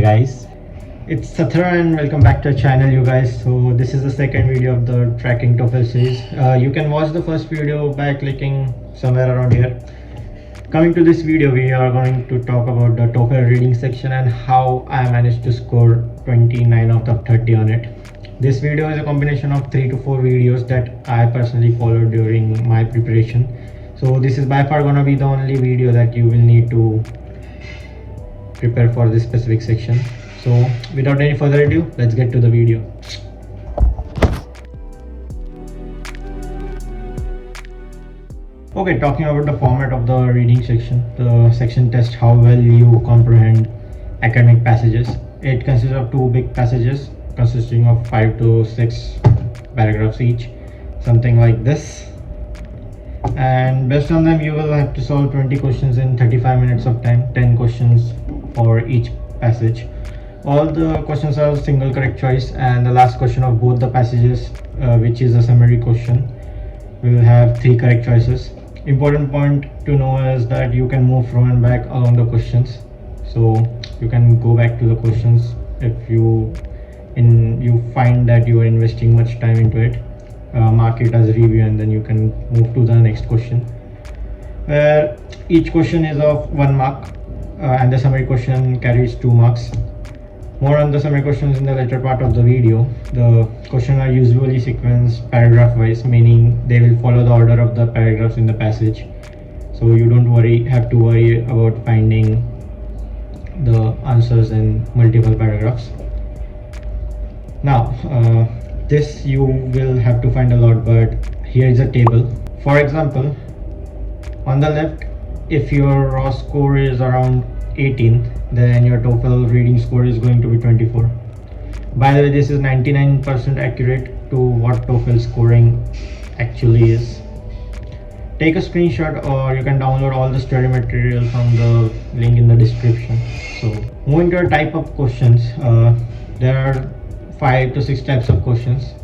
guys, it's Sathar and welcome back to our channel, you guys. So this is the second video of the tracking Toefl series. You can watch the first video by clicking somewhere around here. Coming to this video, we are going to talk about the Toefl reading section and how I managed to score 29 out of 30 on it. This video is a combination of 3 to 4 videos that I personally followed during my preparation. So this is by far gonna be the only video that you will need to prepare for this specific section. So without any further ado, let's get to the video. Okay, talking about the format of the reading section, the section tests how well you comprehend academic passages. It consists of 2 big passages consisting of 5 to 6 paragraphs each, something like this. And based on them, you will have to solve 20 questions in 35 minutes of time, 10 questions for each passage. All the questions are single correct choice, and the last question of both the passages, which is a summary question, will have 3 correct choices. Important point to know is that you can move front and back along the questions, so you can go back to the questions if you find that you are investing much time into it. Mark it as review and then you can move to the next question, where each question is of 1 mark and the summary question carries 2 marks. More on the summary questions in the later part of the video. The questions are usually sequenced paragraph wise, meaning they will follow the order of the paragraphs in the passage, so you don't have to worry about finding the answers in multiple paragraphs. Now this you will have to find a lot, but here is a table. For example, on the left, if your raw score is around 18, then your Toefl reading score is going to be 24. By the way, this is 99% accurate to what Toefl scoring actually is. Take a screenshot or you can download all the study material from the link in the description. So moving to a type of questions, there are 5 to 6 types of questions.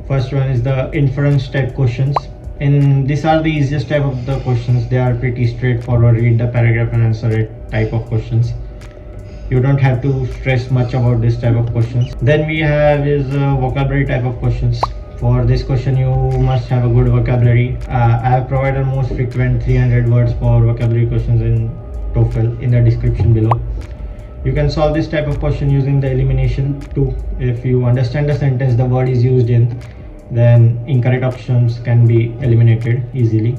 First one is the inference type questions, and these are the easiest type of the questions. They are pretty straightforward, read the paragraph and answer it type of questions. You don't have to stress much about this type of questions. Then we have is vocabulary type of questions. For this question you must have a good vocabulary. I have provided most frequent 300 words for vocabulary questions in Toefl in the description below. You can solve this type of question using the elimination too. If you understand the sentence the word is used in, then incorrect options can be eliminated easily.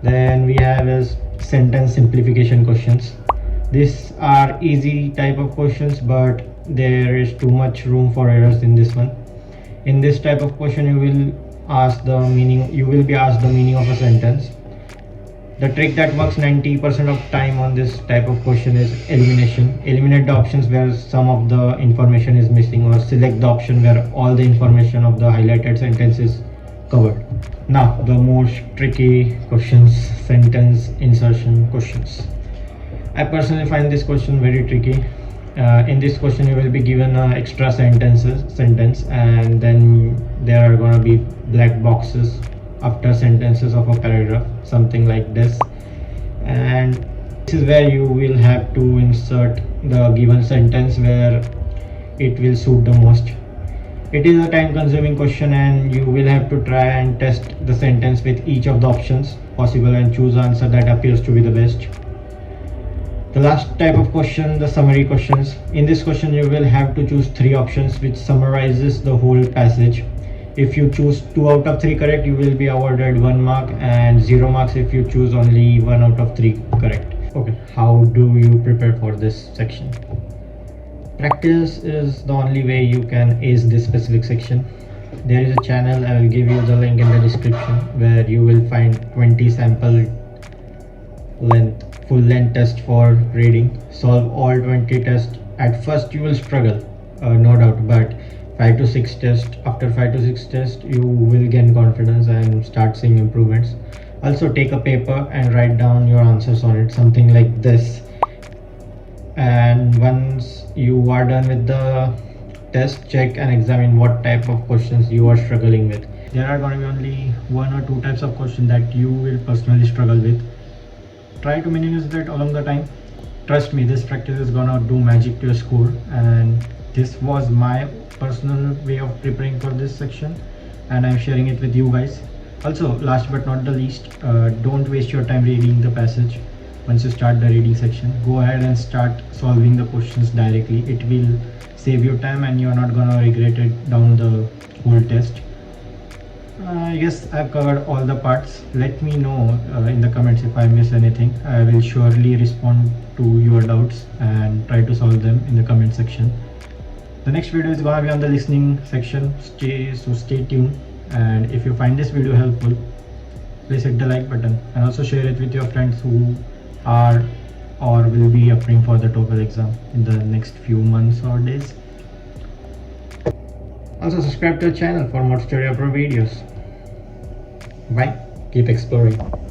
Then we have is sentence simplification questions. These are easy type of questions, but there is too much room for errors in this one. In this type of question you will be asked the meaning of a sentence. The trick that works 90% of time on this type of question is elimination. Eliminate the options where some of the information is missing, or select the option where all the information of the highlighted sentence is covered. Now the most tricky questions, sentence insertion questions. I personally find this question very tricky. In this question you will be given an extra sentence, and then there are going to be black boxes after sentences of a paragraph, something like this, and this is where you will have to insert the given sentence where it will suit the most. It is a time consuming question and you will have to try and test the sentence with each of the options possible and choose the answer that appears to be the best. The last type of question, the summary questions. In this question you will have to choose 3 options which summarizes the whole passage. If you choose 2 out of 3 correct, you will be awarded 1 mark, and 0 marks if you choose only 1 out of 3 correct. Okay, how do you prepare for this section? Practice is the only way you can ace this specific section. There is a channel, I will give you the link in the description, where you will find 20 sample full length test for reading. Solve all 20 tests. At first you will struggle, no doubt, but 5 to 6 tests. After 5 to 6 tests you will gain confidence and start seeing improvements. Also take a paper and write down your answers on it, something like this. And once you are done with the test, check and examine what type of questions you are struggling with. There are going to be only 1 or 2 types of questions that you will personally struggle with. Try to minimize that along the time. trust me, this practice is gonna do magic to your score, and this was my personal way of preparing for this section, and I'm sharing it with you guys. Also, last but not the least, don't waste your time reading the passage. Once you start the reading section, go ahead and start solving the questions directly. It will save you time and you're not gonna regret it down the whole test. I guess I've covered all the parts. Let me know in the comments if I miss anything. I will surely respond to your doubts and try to solve them in the comment section. The next video is gonna be on the listening section. Stay tuned. And if you find this video helpful, please hit the like button and also share it with your friends who are or will be appearing for the TOEFL exam in the next few months or days. Also subscribe to the channel for more study abroad videos. Bye. Keep exploring.